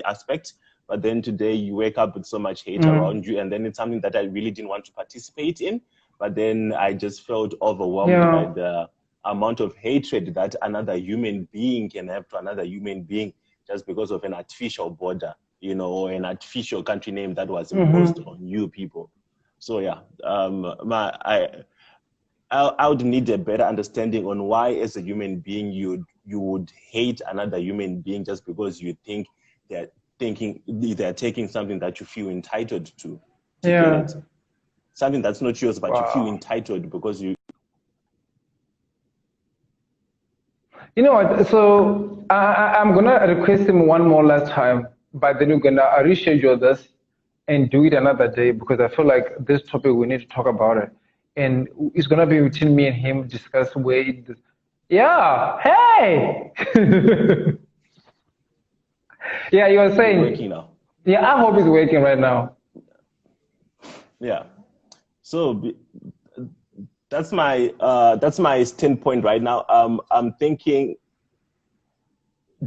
aspect. But then today you wake up with so much hate around you, and then it's something that I really didn't want to participate in. But then I just felt overwhelmed by the amount of hatred that another human being can have to another human being just because of an artificial border, you know, or an artificial country name that was imposed on you people. So yeah, I would need a better understanding on why, as a human being, you would hate another human being just because you think they're taking something that you feel entitled to get it. Something that's not yours, but you feel entitled because you. You know what? So I'm gonna request him one more last time, but then we're gonna reschedule this and do it another day, because I feel like this topic we need to talk about it, and it's gonna be between me and him, discuss where it. Yeah. Hey. Yeah, you were saying. It's working now. Yeah, I hope it's working right now. Yeah. So that's my standpoint right now. I'm thinking,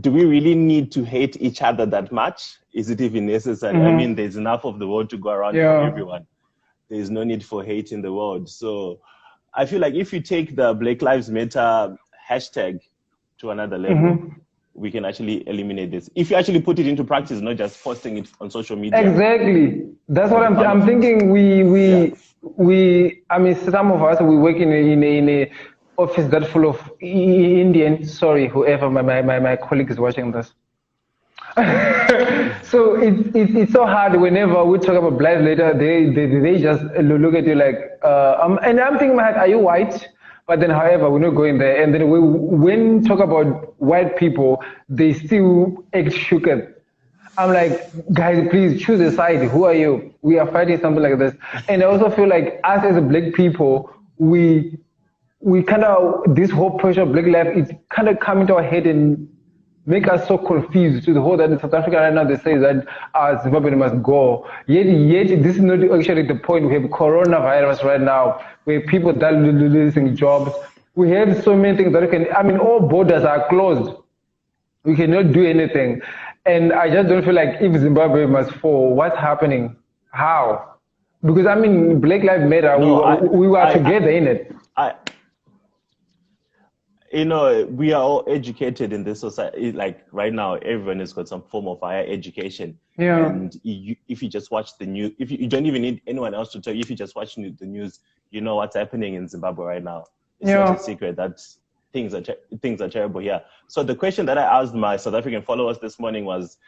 do we really need to hate each other that much? Is it even necessary? I mean, there's enough of the world to go around for everyone. There's no need for hate in the world. So I feel like if you take the Black Lives Matter hashtag to another level, we can actually eliminate this. If you actually put it into practice, not just posting it on social media. Exactly. That's what I'm thinking. I mean, some of us, we work in a office that's full of Indian. Sorry, whoever my colleague is watching this. So it's so hard whenever we talk about Black later, they just look at you like, and I'm thinking, are you white? But then, however, we're not going there. And then when we talk about white people, they still act shook. I'm like, guys, please choose a side. Who are you? We are fighting something like this. And I also feel like us as Black people, we kind of, this whole pressure of Black life, it's kind of come into our head and make us so confused to the whole that in South Africa right now they say that Zimbabwe must go. Yet this is not actually the point. We have coronavirus right now, where people are losing jobs. We have so many things that all borders are closed. We cannot do anything. And I just don't feel like if Zimbabwe must fall, what's happening? How? Because Black Lives Matter, we were together in it. You know, we are all educated in this society. Like right now, everyone has got some form of higher education. Yeah. And if you just watch the news, if you don't even need anyone else to tell you, if you just watch the news, you know what's happening in Zimbabwe right now. It's not a secret that things are terrible here. So the question that I asked my South African followers this morning was,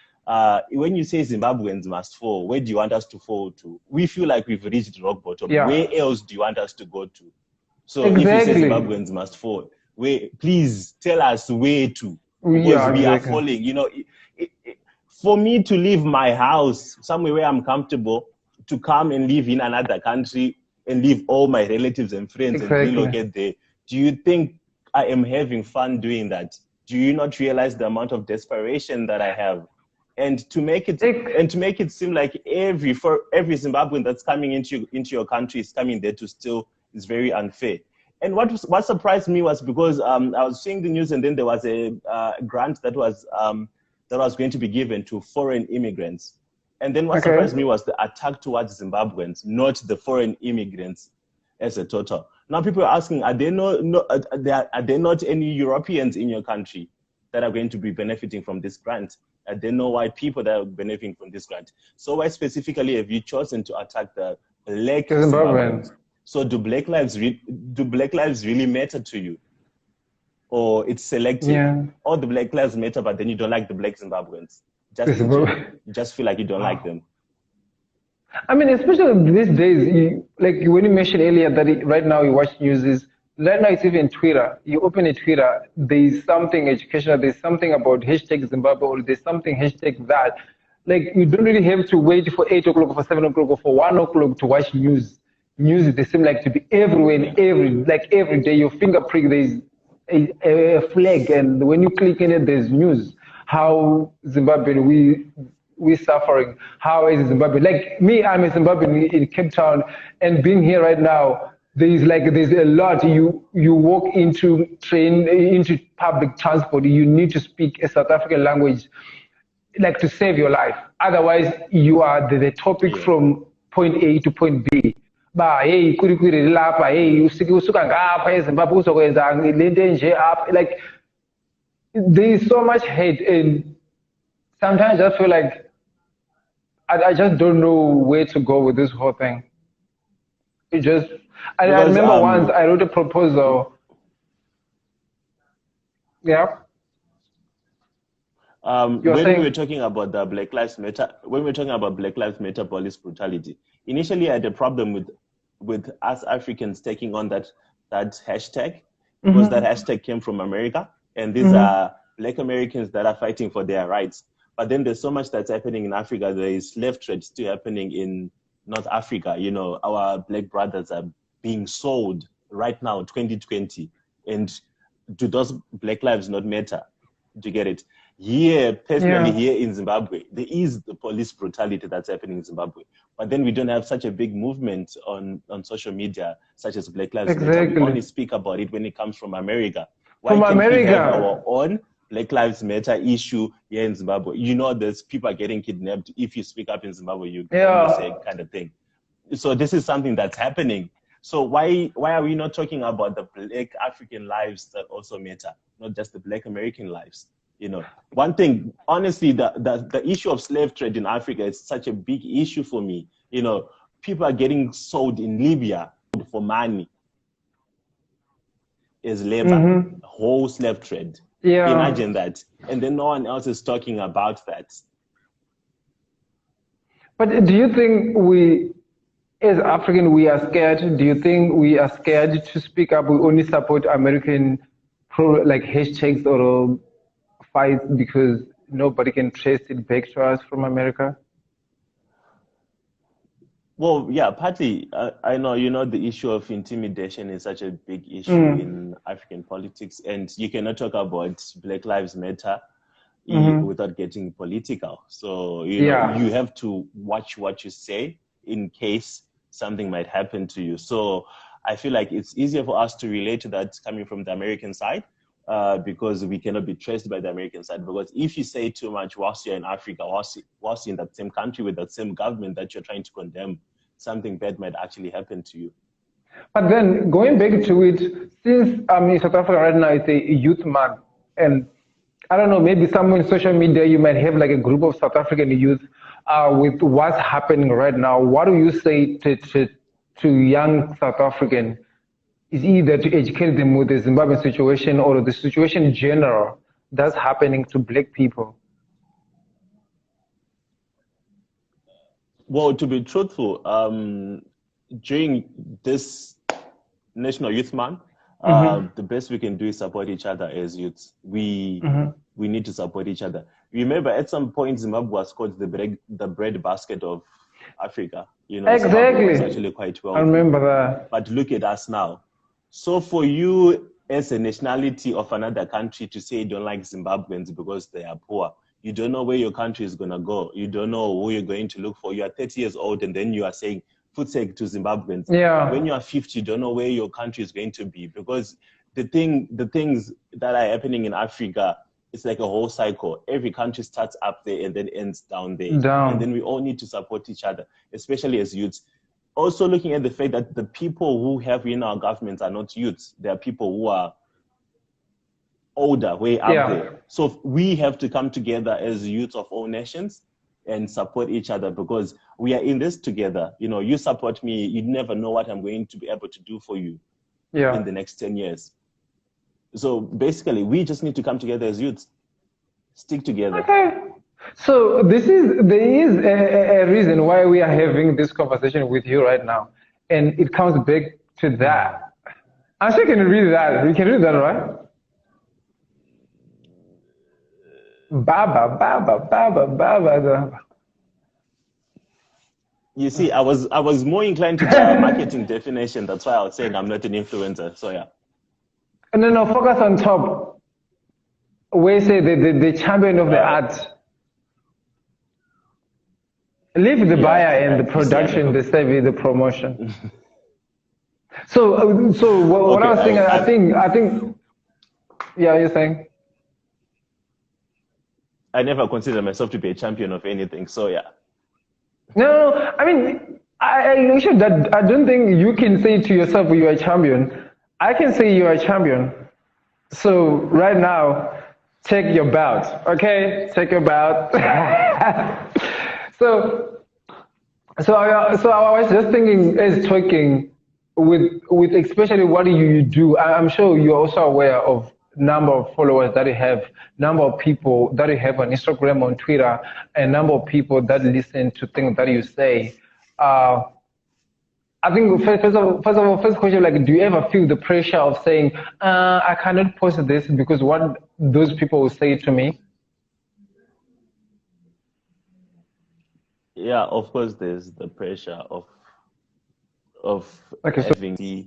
when you say Zimbabweans must fall, where do you want us to fall to? We feel like we've reached rock bottom. Yeah. Where else do you want us to go to? So exactly. If you say Zimbabweans must fall, please tell us where to, because we are falling. You know, for me to leave my house somewhere where I'm comfortable, to come and live in another country and leave all my relatives and friends and relocate there, do you think I am having fun doing that? Do you not realize the amount of desperation that I have? And to make it seem like every Zimbabwean that's coming into your country is coming there to steal is very unfair. And what surprised me was because I was seeing the news, and then there was a grant that was going to be given to foreign immigrants. And then what surprised me was the attack towards Zimbabweans, not the foreign immigrants as a total. Now people are asking, are there not any Europeans in your country that are going to be benefiting from this grant? Are there no white people that are benefiting from this grant? So why specifically have you chosen to attack the Black Zimbabweans? So do Black lives really matter to you? Or it's selective? Yeah. Or the Black lives matter, but then you don't like the Black Zimbabweans? You just feel like you don't like them? Especially these days, like when you mentioned earlier that right now you watch news, right now it's even Twitter. You open a Twitter, there's something educational, there's something about hashtag Zimbabwe, or there's something hashtag that. Like you don't really have to wait for 8 o'clock or for 7 o'clock or for 1 o'clock to watch news. News, they seem like to be everywhere, and every day your finger prick, there's a flag, and when you click in it, there's news. How Zimbabwe we suffering? How is Zimbabwe? Like me, I'm a Zimbabwean in Cape Town, and being here right now, there's a lot. You walk into public transport, you need to speak a South African language. like to save your life. Otherwise, you are the topic from point A to point B. Hey, kuri lapha, hey, usuka ngapha eZimbabwe uzokwenza lento enje apha. Like, there is so much hate, and sometimes I just feel like I just don't know where to go with this whole thing. I remember once I wrote a proposal. Yeah. When we were talking about the Black Lives Matter, police brutality, initially I had a problem with us Africans taking on that hashtag, because that hashtag came from America, and these are Black Americans that are fighting for their rights. But then there's so much that's happening in Africa. There is slave trade still happening in North Africa. You know, our Black brothers are being sold right now, 2020, and do those Black lives not matter? Do you get it? Here, personally, here in Zimbabwe, there is the police brutality that's happening in Zimbabwe. But then we don't have such a big movement on social media, such as Black Lives Matter. We only speak about it when it comes from America. Why can't we have our own Black Lives Matter issue here in Zimbabwe? You know, there's people are getting kidnapped. If you speak up in Zimbabwe, you say kind of thing. So this is something that's happening. So why are we not talking about the Black African lives that also matter, not just the Black American lives? You know, one thing, honestly, the issue of slave trade in Africa is such a big issue for me. You know, people are getting sold in Libya for money as labor, whole slave trade. Imagine that. And then no one else is talking about that. But do you think we, as African, we are scared? Do you think we are scared to speak up? We only support American hashtags or fights because nobody can trace it back to us from America? Well, yeah, partly. I know, you know, the issue of intimidation is such a big issue in African politics, and you cannot talk about Black Lives Matter without getting political. So, you know, you have to watch what you say in case something might happen to you. So I feel like it's easier for us to relate to that coming from the American side. Because we cannot be traced by the American side. Because if you say too much whilst you're in Africa, whilst you're in that same country with that same government that you're trying to condemn, something bad might actually happen to you. But then going back to it, since in South Africa right now, it's a youth month, and I don't know, maybe somewhere in social media you might have like a group of South African youth with what's happening right now. What do you say to young South African? Is either to educate them with the Zimbabwean situation or the situation in general that's happening to Black people? Well, to be truthful, during this National Youth Month, the best we can do is support each other as youths. We need to support each other. Remember, at some point, Zimbabwe was called the bread basket of Africa. You know, exactly. It's actually quite well. I remember that. But look at us now. So for you as a nationality of another country to say you don't like Zimbabweans because they are poor, you don't know where your country is going to go. You don't know who you're going to look for. You are 30 years old and then you are saying food to Zimbabweans. Yeah. When you are 50, you don't know where your country is going to be, because the things that are happening in Africa, it's like a whole cycle. Every country starts up there and then ends down there. And then we all need to support each other, especially as youths. Also looking at the fact that the people who have in our governments are not youths. They are people who are older, way up there. So we have to come together as youths of all nations and support each other, because we are in this together. You know, you support me, you never know what I'm going to be able to do for you in the next 10 years. So basically, we just need to come together as youths, stick together. Okay. So there is a reason why we are having this conversation with you right now, and it comes back to that. I'm sure you can read that. We can read that, right? Baba. You see, I was more inclined to the marketing definition. That's why I was saying I'm not an influencer. So yeah. No, focus on top. We say the champion of the art. Leave the buyer and the production, the service, the promotion. So what I was saying, I think. Yeah, you're saying. I never consider myself to be a champion of anything. So yeah. No, I mean, I don't think you can say to yourself you are a champion. I can say you are a champion. So right now, check your belt, okay? Check your belt. so, so I was just thinking, as talking with especially what you do. I'm sure you're also aware of number of followers that you have, number of people that you have on Instagram, on Twitter, and number of people that listen to things that you say. Uh, I think first question, like, do you ever feel the pressure of saying, I cannot post this because what those people will say to me? Yeah, of course, there's the pressure of Okay, so having the